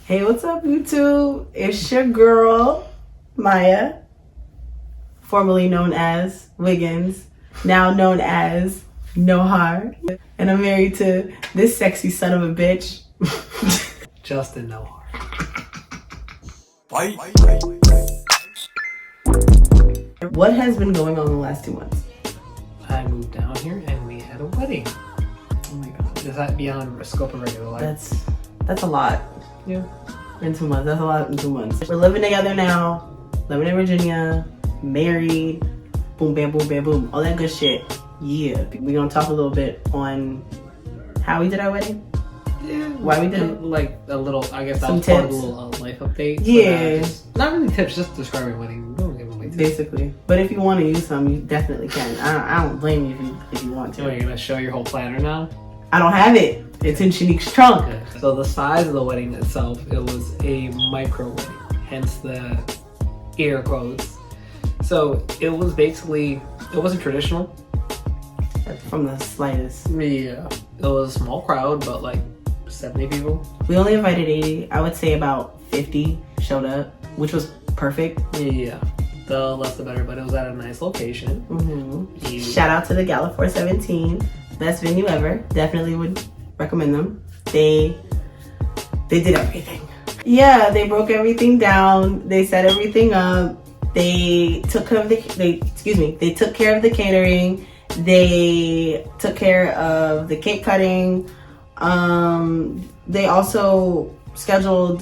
Hey, what's up, YouTube? It's your girl, Maya, formerly known as Wiggins, now known as Nohar. And I'm married to this sexy son of a bitch, Justin Nohar. What has been going on the last 2 months? I moved down here and we had a wedding. Oh my god. Is that beyond scope of regular life? That's a lot. Yeah. In 2 months. That's a lot in 2 months. We're living together now, living in Virginia, married, boom, bam, boom, bam, boom, all that good shit. Yeah. We're gonna talk a little bit on how we did our wedding. Yeah. Why we did it? Like a little, I guess that Some was part of a tips. little life update. Yeah. Not really tips, just describing wedding. Don't give away tips. Basically. But if you want to use some, you definitely can. I don't blame you if you want So you're to. gonna show your whole planner now? I don't have it. It's in Shanique's trunk. Okay. So the size of the wedding itself, it was a micro wedding, hence the air quotes. So it was basically, it wasn't traditional. From the slightest. Yeah. It was a small crowd, but like 70 people. We only invited 80. I would say about 50 showed up, which was perfect. Yeah. The less the better, but it was at a nice location. Mm-hmm. Shout out to the Gala 417. Best venue ever. Definitely would recommend them. They did everything. Yeah, they broke everything down. They set everything up. They took care of the they took care of the catering. They took care of the cake cutting. They also scheduled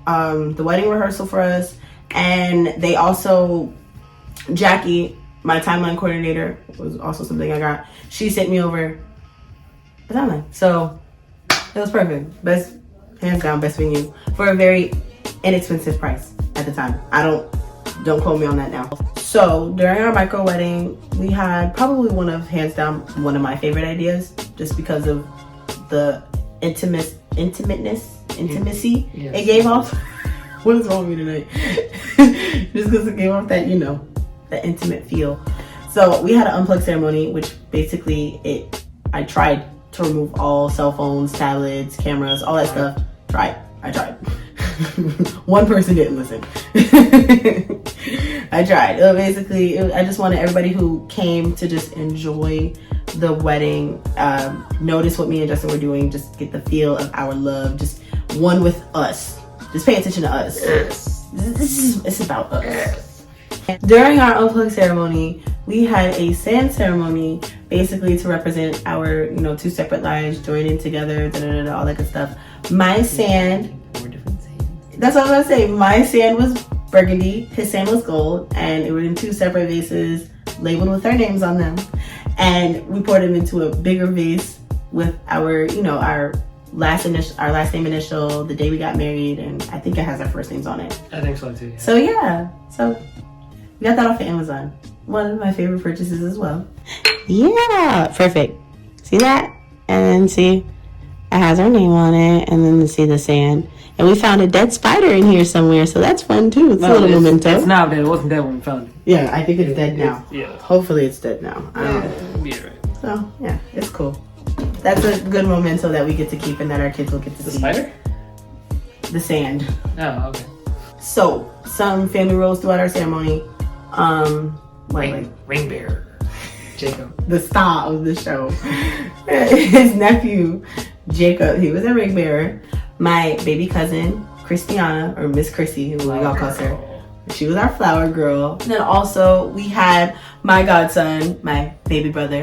the wedding rehearsal for us, and they also, Jackie, my timeline coordinator, was also something I got. She sent me over a timeline, so it was perfect. Best, hands down, best venue for a very inexpensive price at the time. Don't quote me on that now. So during our micro wedding, we had probably hands down one of my favorite ideas, just because of the intimacy Yes. it gave off. What is wrong with me tonight? Just because it gave off that, that intimate feel. So we had an unplug ceremony, which basically I tried to remove all cell phones, tablets, cameras, all that stuff. I tried. One person didn't listen. I tried. I just wanted everybody who came to just enjoy the wedding, notice what me and Justin were doing, just get the feel of our love, just one with us. Just pay attention to us. It's about us. During our unplug ceremony, we had a sand ceremony, basically to represent our, 2 separate lives joining together, all that good stuff. My sand, 4 different sands. that's what I was gonna say. My sand was burgundy, his sand was gold, and it was in 2 separate vases labeled with our names on them. And we poured them into a bigger vase with our, our last name initial, the day we got married, and I think it has our first names on it. I think so too. So so we got that off of Amazon. One of my favorite purchases as well. Yeah, perfect. See that? And then see, it has our name on it, and then see the sand. And we found a dead spider in here somewhere, so that's fun too. It's a little memento. It's not dead. It wasn't dead when we found it. Yeah, I think it's dead now. Yeah. Hopefully it's dead now. I don't know. Yeah, right. So yeah, it's cool. That's a good memento that we get to keep and that our kids will get to The see. spider? The sand. Oh, okay. So some family roles throughout our ceremony. Ring bearer. Jacob. The star of the show. His nephew, Jacob, he was a ring bearer. My baby cousin, Christiana, or Miss Chrissy, who we all call her. She was our flower girl. And then also we had my godson, my baby brother,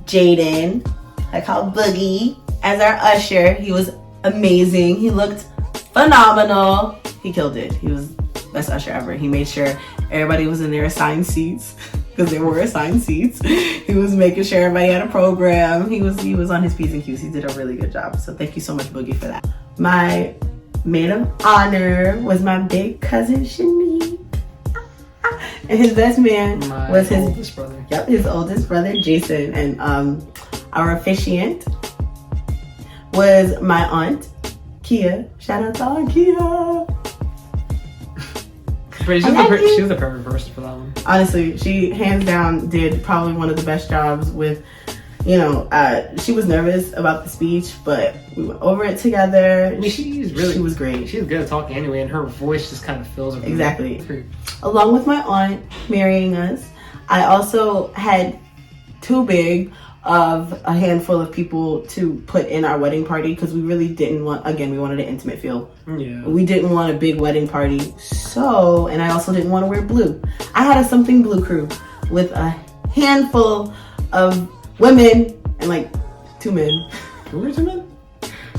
Jaden, I call Boogie, as our usher. He was amazing. He looked phenomenal. He killed it. He was best usher ever. He made sure everybody was in their assigned seats, because there were assigned seats. He was making sure everybody had a program. He was on his P's and Q's. He did a really good job. So thank you so much, Boogie, for that. My maid of honor was my big cousin Shanique. And his best man was his oldest brother. Yep, his oldest brother, Jason. And our officiant was my aunt, Kia. Shout out to Aunt Kia. She was the perfect person for that one. Honestly, she hands down did probably one of the best jobs with you know, she was nervous about the speech, but we went over it together. I mean, she was great. She's good at talking anyway, and her voice just kind of fills everything. Exactly. Along with my aunt marrying us, I also had too big of a handful of people to put in our wedding party because we really didn't want, again, we wanted an intimate feel. Yeah. We didn't want a big wedding party. So, and I also didn't want to wear blue. I had a something blue crew with a handful of women and like 2 men. Who were 2 men?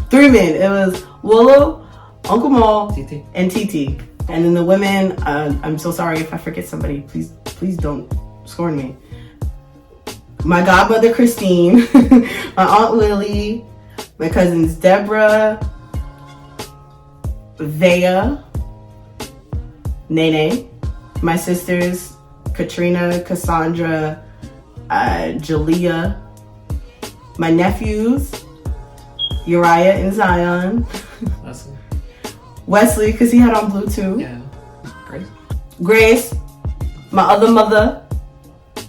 3 men. It was Willow, Uncle Mal, TT. and TT. And then the women, I'm so sorry if I forget somebody. Please don't scorn me. My godmother Christine, my aunt Lily, my cousins Deborah, Vea, Nene, my sisters Katrina, Cassandra, Jalea, my nephews Uriah and Zion, Wesley because he had on blue too. Yeah, Grace, my other mother,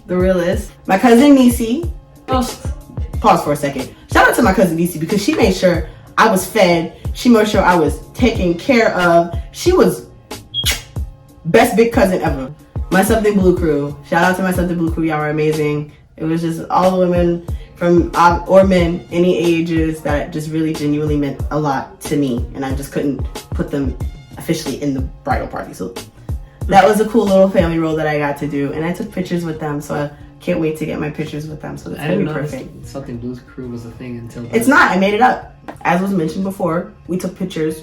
the realist, my cousin Nisi. Pause for a second. Shout out to my cousin Nisi because she made sure I was fed. She made sure I was taken care of. She was best big cousin ever. My Something Blue crew. Shout out to my Something Blue crew. Y'all are amazing. It was just all the women from or men, any ages, that just really genuinely meant a lot to me, and I just couldn't put them officially in the bridal party. So that was a cool little family role that I got to do, and I took pictures with them, so I can't wait to get my pictures with them. So it's gonna be perfect. Something Blues crew was a thing until then. It's not. I made it up. As was mentioned before, we took pictures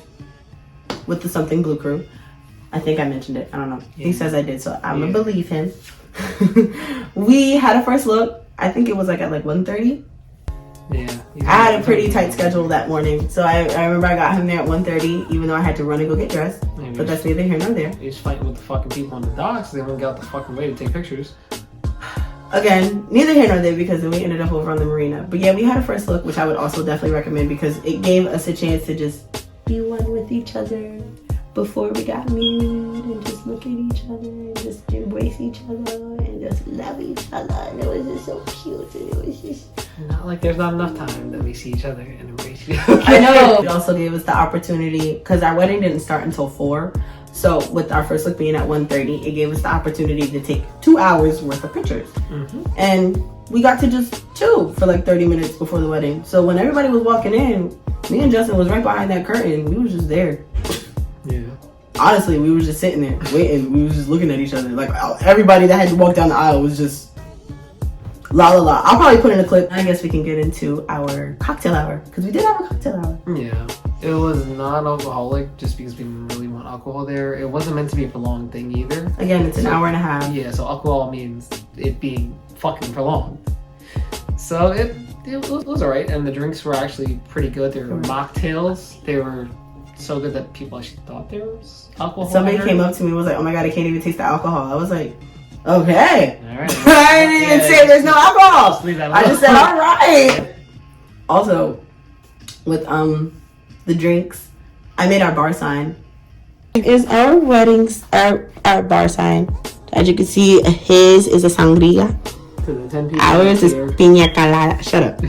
with the Something Blue crew. I think I mentioned it. I don't know. Yeah. He says I did, so I'm gonna believe him. We had a first look. I think it was like at like 1:30. Yeah. I had a pretty tight schedule that morning, so I remember I got him there at 1:30, even though I had to run and go get dressed. But that's neither here nor there. You're just fighting with the fucking people on the docks. They won't get out the fucking way to take pictures. Again, neither here nor there because then we ended up over on the marina. But yeah, we had a first look, which I would also definitely recommend because it gave us a chance to just be one with each other before we got married and just look at each other and just embrace each other and just love each other. And it was just so cute and it was just... Not like there's not enough time that we see each other and embrace each other. I know. It also gave us the opportunity, because our wedding didn't start until 4. So with our first look being at 1:30, it gave us the opportunity to take 2 hours worth of pictures. Mm-hmm. And we got to just chill for like 30 minutes before the wedding. So when everybody was walking in, me and Justin was right behind that curtain. We was just there. Yeah. Honestly, we were just sitting there waiting. We was just looking at each other. Like everybody that had to walk down the aisle was just la la la. I'll probably put in a clip. I guess we can get into our cocktail hour because we did have a cocktail hour. Yeah. It was non-alcoholic just because we didn't really want alcohol there. It wasn't meant to be a prolonged thing either. Again, it's an hour and a half. Yeah, so alcohol means it being fucking prolonged. So it was alright, and the drinks were actually pretty good. They were mocktails. They were so good that people actually thought there was alcohol. Somebody came up to me and was like, "Oh my god, I can't even taste the alcohol." I was like, "Okay." All right. I didn't even say there's no alcohol. Just leave that alone. I just said, "All right." Also, with the drinks, I made our bar sign. Is our weddings our bar sign? As you can see, his is a sangria. To the 10 people. Ours is piña colada. Shut up.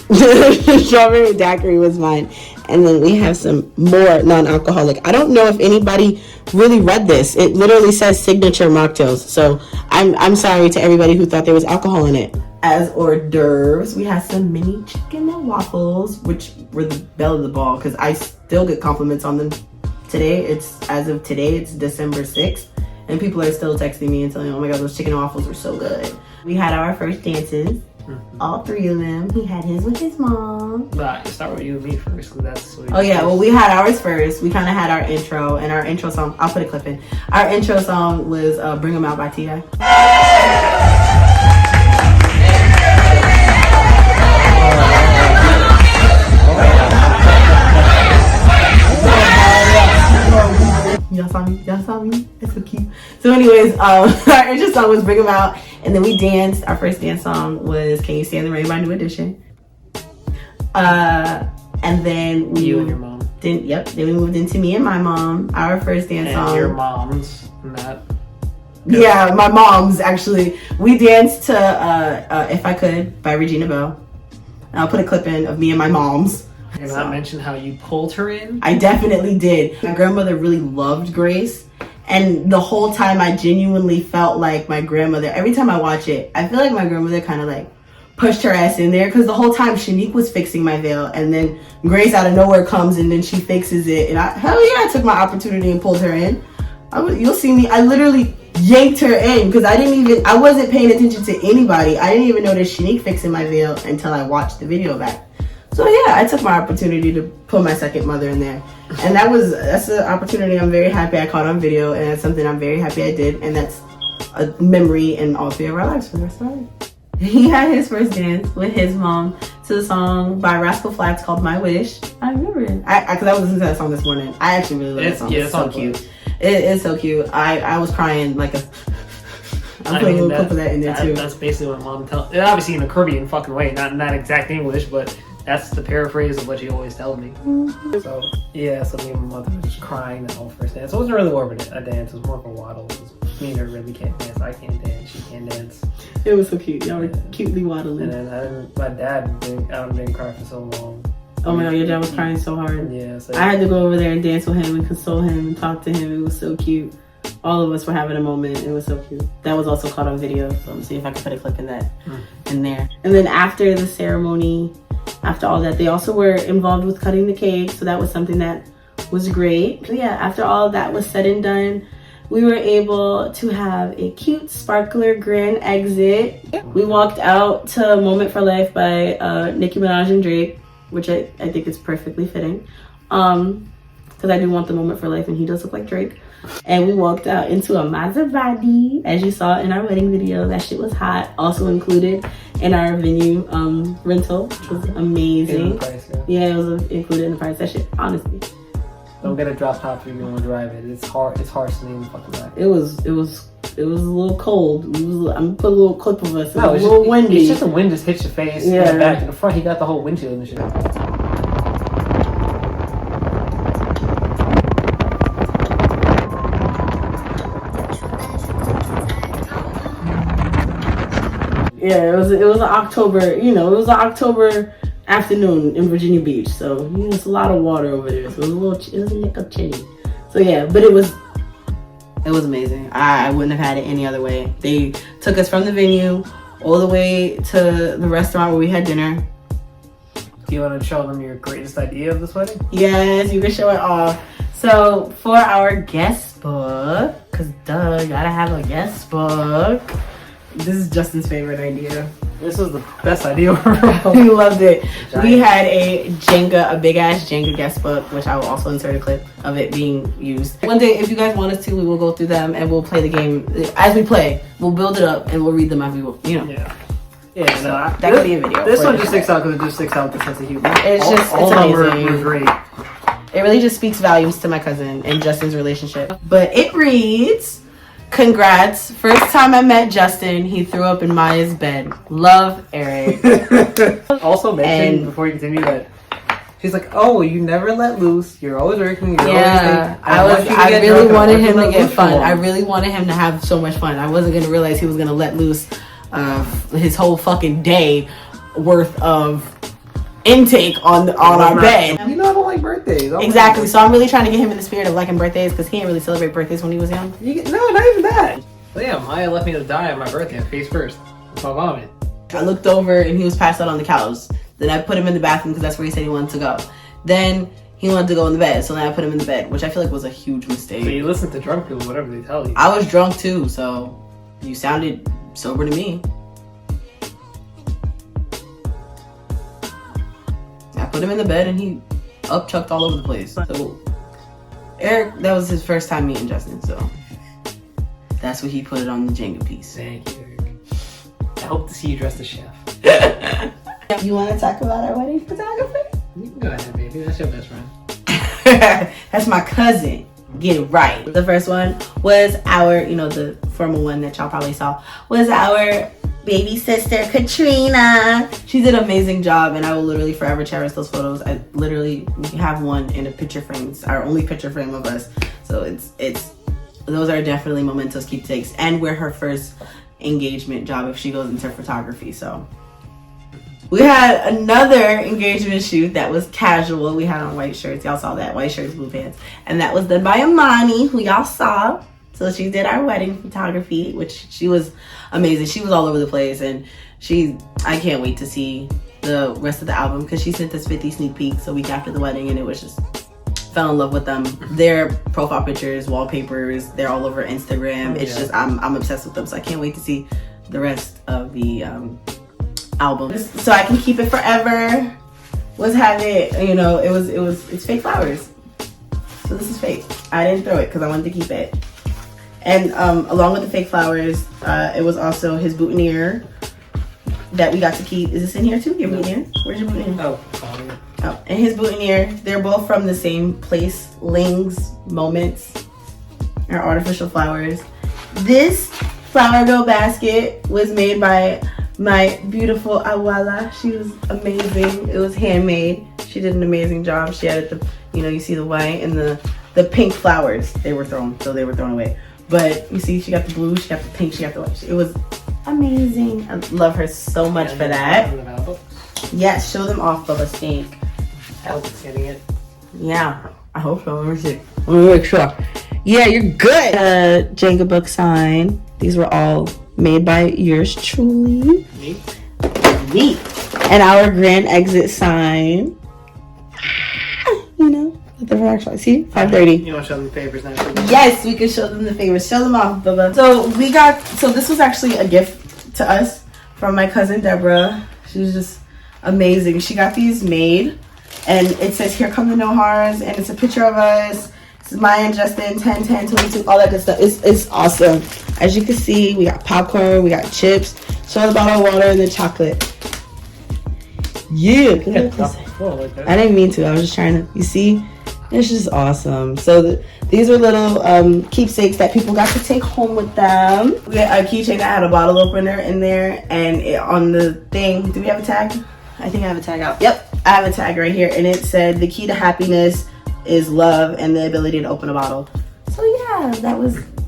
The strawberry daiquiri was mine. And then we have some more non-alcoholic. I don't know if anybody really read this. It literally says signature mocktails. So I'm sorry to everybody who thought there was alcohol in it. As hors d'oeuvres, we had some mini chicken and waffles, which were the belle of the ball because I still get compliments on them today. As of today, it's December 6th. And people are still texting me and telling me, "Oh my god, those chicken and waffles were so good." We had our first dances. All 3 of them. He had his with his mom. Nah, start with you and me first, because that's what. Oh yeah, well we had ours first. We kind of had our intro, and our intro song. I'll put a clip in. Our intro song was "Bring 'Em Out" by T.I. Y'all saw me. It's so cute. So anyways, our intro song was "Bring 'Em Out," and then we danced. Our first dance song was "Can You Stand the Rain" by New Edition. And then you and your mom. Then we moved into me and my mom. Our first dance song. And your mom's and that. Yeah, my mom's actually. We danced to If I Could by Regina Belle. And I'll put a clip in of me and my mom's. You're not mention how you pulled her in? I definitely did. My grandmother really loved Grace. And the whole time I genuinely felt like my grandmother, every time I watch it, I feel like my grandmother kind of like pushed her ass in there. Because the whole time Shanique was fixing my veil. And then Grace out of nowhere comes and then she fixes it. And hell yeah, I took my opportunity and pulled her in. You'll see me. I literally yanked her in because I wasn't paying attention to anybody. I didn't even notice Shanique fixing my veil until I watched the video back. So yeah, I took my opportunity to put my second mother in there. And that's an opportunity I'm very happy I caught on video, and that's something I'm very happy I did, and that's a memory in all three of our lives for the rest of our life. He had his first dance with his mom to the song by Rascal Flatts called My Wish. I remember it. Because I was listening to that song this morning. I actually really love that song. Yeah, it's so cute. It is so cute. I was crying like a... I'm putting a little clip of that in there too. That's basically what mom tells... Obviously in a Caribbean fucking way, not in that exact English, but that's the paraphrase of what she always tells me. Mm-hmm. So, yeah, so me and my mother were just crying the whole first dance. It wasn't really more of a dance, it was more of a waddle. Me and her really can't dance. I can't dance, she can't dance. It was so cute. Y'all were cutely waddling. And then my dad didn't cry for so long. Oh my god, your dad was crying so hard. Yeah. So I had to go over there and dance with him and console him and talk to him. It was so cute. All of us were having a moment. It was so cute. That was also caught on video, so I'm gonna see if I can put a clip in that in there. And then after the ceremony, after all that, they also were involved with cutting the cake, so that was something that was great. But yeah, after all of that was said and done, we were able to have a cute sparkler grand exit. We walked out to Moment for Life by Nicki Minaj and Drake, which I think is perfectly fitting. Because I do want the Moment for Life and he does look like Drake. And we walked out into a Maserati, as you saw in our wedding video. That shit was hot. Also included in our venue rental, which was amazing. In the price, yeah, it was included in the price. That shit, honestly. Don't get a drop top if you're gonna drive it. It's hard. It's harsh to name the fucking back. It was a little cold. I'm gonna put a little clip of us. It was a little windy. It's just the wind just hits your face. Yeah. In the back. In the front, he got the whole windshield and shit. Yeah, it was an October. You know, it was an October afternoon in Virginia Beach, so it's a lot of water over there. So it was a little chilly. So yeah, but it was amazing. I wouldn't have had it any other way. They took us from the venue all the way to the restaurant where we had dinner. Do you want to show them your greatest idea of this wedding? Yes, you can show it off. So for our guest book, because duh, gotta have a guest book. This is Justin's favorite idea. This was the best idea ever. We loved it. We had a big ass Jenga guest book, which I will also insert a clip of it being used. One day, if you guys want us to, we will go through them and we'll play the game as we play. We'll build it up and we'll read them as we will, Yeah. Yeah, so that could be a video. This one just sticks out because it just sticks out with the sense of humor. It's amazing. Were great. It really just speaks volumes to my cousin and Justin's relationship. But it reads, congrats. First time I met Justin, he threw up in Maya's bed. Love, Eric. Also mention before you continue that she's like, oh, you never let loose. You're always working. I really wanted him to get fun. I really wanted him to have so much fun. I wasn't going to realize he was going to let loose his whole fucking day worth of intake on our bed. You know I don't like birthdays. Exactly. So I'm really trying to get him in the spirit of liking birthdays because he didn't really celebrate birthdays when he was young. No, not even that. But yeah, Maya left me to die on my birthday, face first. That's my vomit. I looked over and he was passed out on the couch. Then I put him in the bathroom because that's where he said he wanted to go. Then he wanted to go in the bed, so then I put him in the bed, which I feel like was a huge mistake. So you listen to drunk people, whatever they tell you. I was drunk too, so you sounded sober to me. I put him in the bed and he upchucked all over the place. So Eric, that was his first time meeting Justin, so that's what he put it on the Jenga piece. Thank you, Eric. I hope to see you dressed as chef. You want to talk about our wedding photography? You can go ahead, baby. That's your best friend. That's my cousin. Get it right. The first one was our, the formal one that y'all probably saw, was our baby sister, Katrina. She did an amazing job and I will literally forever cherish those photos. I literally have one in a picture frame. It's our only picture frame of us. So it's those are definitely momentous keepsakes, and we're her first engagement job if she goes into photography. So we had another engagement shoot that was casual. We had on white shirts. Y'all saw that. White shirts, blue pants. And that was done by Amani, who y'all saw. So she did our wedding photography, which she was amazing. She was all over the place. And I can't wait to see the rest of the album, because she sent us 50 sneak peeks a week after the wedding, and it was just, fell in love with them. Their profile pictures, wallpapers, they're all over Instagram. It's just, I'm obsessed with them. So I can't wait to see the rest of the album. So I can keep it forever. Was having, you know, it's fake flowers. So this is fake. I didn't throw it because I wanted to keep it. And along with the fake flowers, it was also his boutonniere that we got to keep. Is this in here too? Your boutonniere? Where's your boutonniere? Oh, and his boutonniere. They're both from the same place. Ling's Moments are artificial flowers. This flower girl basket was made by my beautiful Awala. She was amazing. It was handmade. She did an amazing job. She added the, you know, you see the white and the pink flowers. They were thrown away. But you see, she got the blue, she got the pink, she got the white. It was amazing. I love her so much for that. Yes, show them off, Bubba Stink. Alex getting it. Yeah, I hope so. Let me see. Let me make sure. Yeah, you're good. Jenga book sign. These were all made by yours truly. Neat. And our grand exit sign. You know, the actually see 5:30. You want to show them the favors now? Yes, we can show them the favors. Show them off, Bubba. So this was actually a gift to us from my cousin Deborah. She was just amazing. She got these made, and it says "Here come the Nohars," and it's a picture of us. This is Maya and Justin, 10, 10, 22, all that good stuff. It's awesome. As you can see, we got popcorn, we got chips, show the bottle of water, and then chocolate. Yeah, I didn't mean to. I was just trying to. You see, it's just awesome. So these were little keepsakes that people got to take home with them. We had a keychain that had a bottle opener in there, and on the thing, do we have a tag? I think I have a tag out. Yep, I have a tag right here, and it said the key to happiness is love and the ability to open a bottle. So yeah,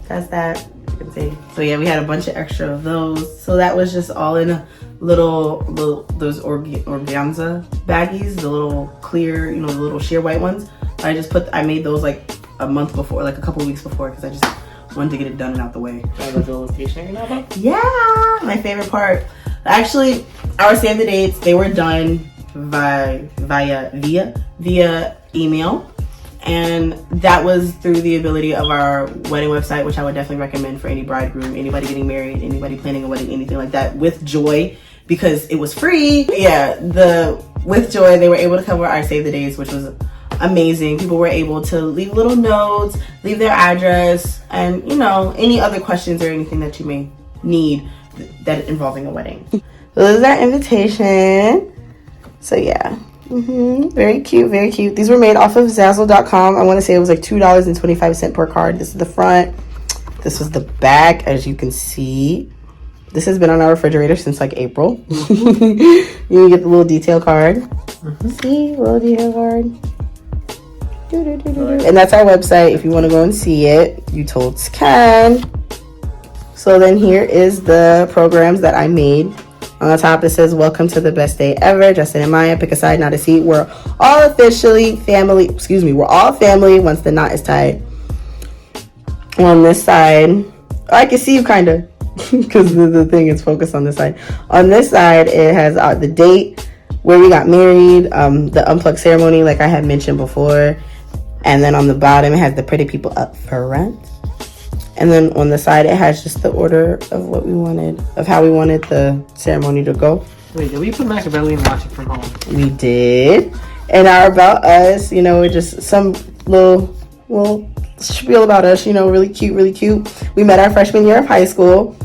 that's that. You can see. So yeah, we had a bunch of extra of those. So that was just all in a little those organza baggies, the little clear, you know, the little sheer white ones. I made those like a month before, like a couple weeks before, because I just wanted to get it done and out the way. Yeah, my favorite part. Actually, our save the dates, they were done via email. And that was through the ability of our wedding website, which I would definitely recommend for any bridegroom, anybody getting married, anybody planning a wedding, anything like that, with Joy, because it was free. Yeah, with Joy, they were able to cover our save the dates, which was amazing. People were able to leave little notes, leave their address, and, you know, any other questions or anything that you may need that involving a wedding. So this is our invitation. So yeah. Very cute, very cute. These were made off of Zazzle.com. I want to say it was like $2.25 per card. This is the front. This was the back, as you can see. This has been on our refrigerator since like April. You get the little detail card. See, little detail card. And that's our website. If you want to go and see it, you told can. So then here is the programs that I made. On the top, it says, welcome to the best day ever. Justin and Maya, pick a side, not a seat. We're all officially family. We're all family once the knot is tied. On this side, I can see you kind of, because the thing is focused on this side. On this side, it has the date where we got married, the unplugged ceremony, like I had mentioned before. And then on the bottom, it has the pretty people up front. And then on the side, it has just the order of what we wanted, of how we wanted the ceremony to go. Wait, did we put Machiavelli and watch it from home? We did. And our About Us, you know, just some little spiel about us, you know, really cute, really cute. We met our freshman year of high school.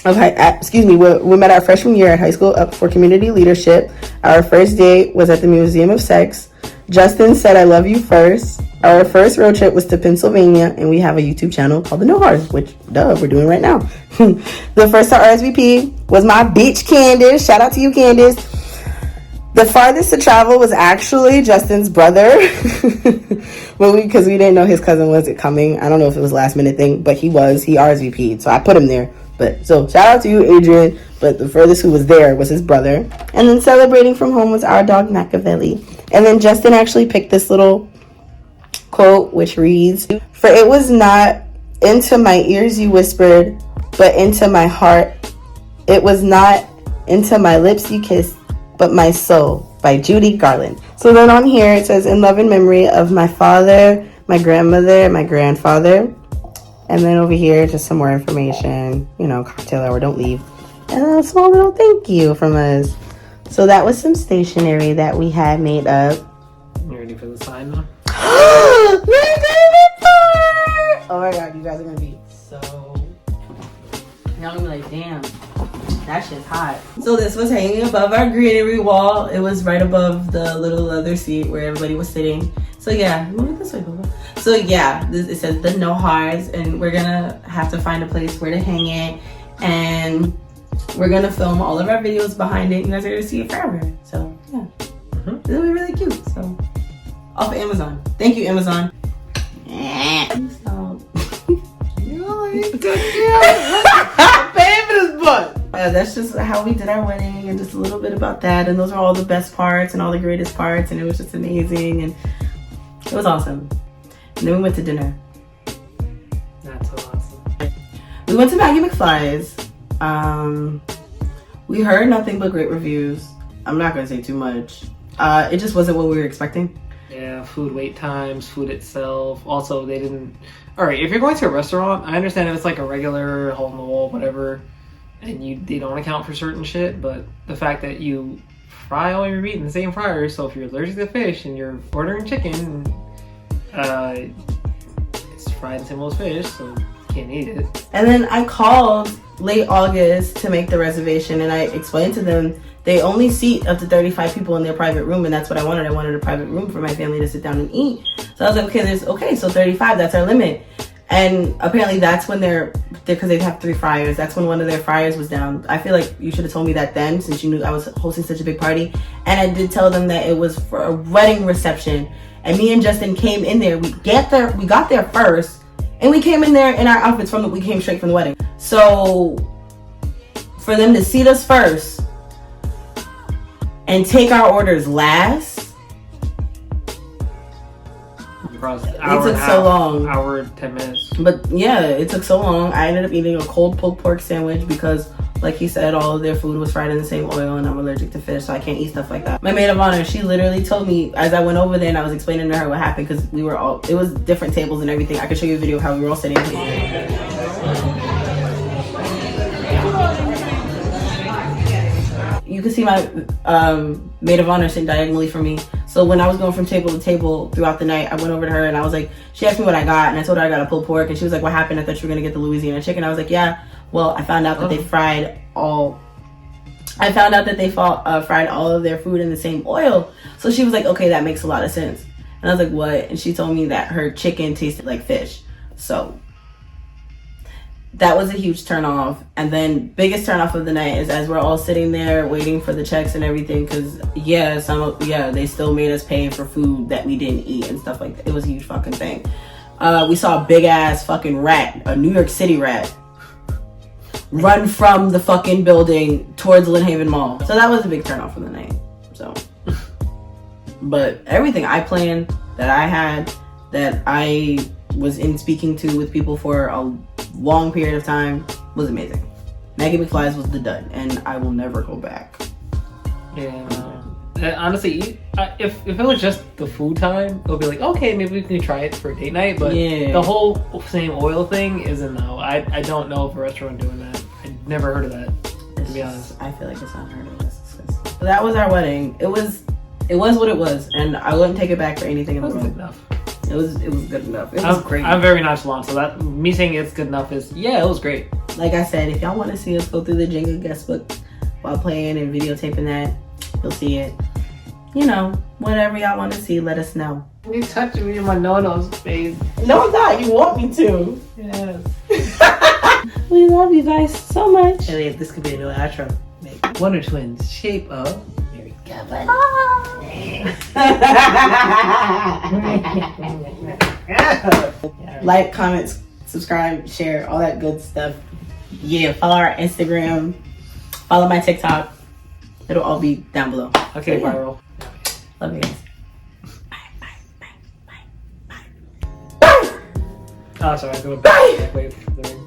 We met our freshman year at high school up for community leadership. Our first date was at the Museum of Sex. Justin said, I love you first. Our first road trip was to Pennsylvania, and we have a YouTube channel called The Nohars, which, we're doing right now. The first to RSVP was my bitch, Candace. Shout out to you, Candace. The farthest to travel was actually Justin's brother. But because we didn't know his cousin wasn't coming. I don't know if it was a last minute thing, but he RSVP'd, so I put him there. But so shout out to you, Adrian. But the furthest who was there was his brother. And then celebrating from home was our dog Machiavelli. And then Justin actually picked this little quote, which reads, "For it was not into my ears you whispered, but into my heart. It was not into my lips you kissed, but my soul," by Judy Garland. So then on here it says, "In love and memory of my father, my grandmother, and my grandfather." And then over here, just some more information, cocktail hour, don't leave. And then a small little thank you from us. So that was some stationery that we had made up. You ready for the sign now? Oh my god, you guys are gonna be so... Y'all gonna be like, damn, that shit's hot. So this was hanging above our greenery wall. It was right above the little leather seat where everybody was sitting. So yeah, move it this way, Bubba. So yeah, it says the No Hards, and we're gonna have to find a place where to hang it, and we're gonna film all of our videos behind it. You guys are gonna see it forever. So yeah, it'll be really cute. So off of Amazon. Thank you, Amazon. That's just how we did our wedding, and just a little bit about that. And those are all the best parts and all the greatest parts, and it was just amazing, and it was awesome. And then we went to dinner. That's so awesome. We went to Maggie McFly's. We heard nothing but great reviews. I'm not gonna say too much. It just wasn't what we were expecting. Yeah, food wait times, food itself. Also, they didn't... Alright, if you're going to a restaurant, I understand if it's like a regular hole-in-the-wall, whatever, and they don't account for certain shit, but the fact that you fry all your meat in the same fryer, so if you're allergic to fish and you're ordering chicken, it's fried in the same as fish, so you can't eat it. And then I called late August to make the reservation, and I explained to them they only seat up to 35 people in their private room, and that's what I wanted. I wanted a private room for my family to sit down and eat. So I was like, okay, so 35, that's our limit. And apparently that's when because they have 3 fryers, that's when one of their fryers was down. I feel like you should have told me that then, since you knew I was hosting such a big party. And I did tell them that it was for a wedding reception. And me and Justin came in there. We got there first, and we came in there in our outfits we came straight from the wedding. So for them to seat us first and take our orders last, it took so long. Hour, 10 minutes. But yeah, it took so long. I ended up eating a cold pulled pork sandwich because, like he said, all of their food was fried in the same oil, and I'm allergic to fish, so I can't eat stuff like that. My maid of honor, she literally told me as I went over there and I was explaining to her what happened, because it was different tables and everything. I could show you a video of how we were all sitting here. You can see my maid of honor sitting diagonally from me. So when I was going from table to table throughout the night, I went over to her and I was like, she asked me what I got, and I told her I got a pulled pork, and she was like, what happened? I thought you were gonna get the Louisiana chicken. I was like, yeah, well, I found out that they fried all of their food in the same oil. So she was like, okay, that makes a lot of sense. And I was like, what? And she told me that her chicken tasted like fish. So that was a huge turn off. And then biggest turn off of the night is as we're all sitting there waiting for the checks and everything, because they still made us pay for food that we didn't eat and stuff like that. It was a huge fucking thing. We saw a big ass fucking rat, a New York City rat, run from the fucking building towards Lynn Haven Mall. So that was a big turn off of the night. So but everything I planned, that I had, that I was in speaking to with people for a long period of time, was amazing. Maggie McFly's was the dud, and I will never go back. Yeah, honestly, if it was just the food time, it would be like, okay, maybe we can try it for a date night. But the whole same oil thing is a no. I don't know of a restaurant doing that. I never heard of that, to be honest. I feel like it's unheard of. So that was our wedding. It was what it was, and I wouldn't take it back for anything in the world. Good enough. It was good enough. It was great. I'm very nonchalant, so that me saying it's good enough is, yeah, it was great. Like I said, if y'all want to see us go through the Jenga guest book while playing and videotaping that, you'll see it. Whatever y'all want to see, let us know. You touching me in my no-nos, babe. No, I'm not. You want me to. Yes. We love you guys so much. Elliot, this could be a new outro. Wonder Twins, shape of Mary Kevin. Like, comments, subscribe, share, all that good stuff. Yeah, follow our Instagram, follow my TikTok. It'll all be down below. Okay, So, yeah. viral. Love you guys. Oh, sorry, I'm going back. Wait for the ring.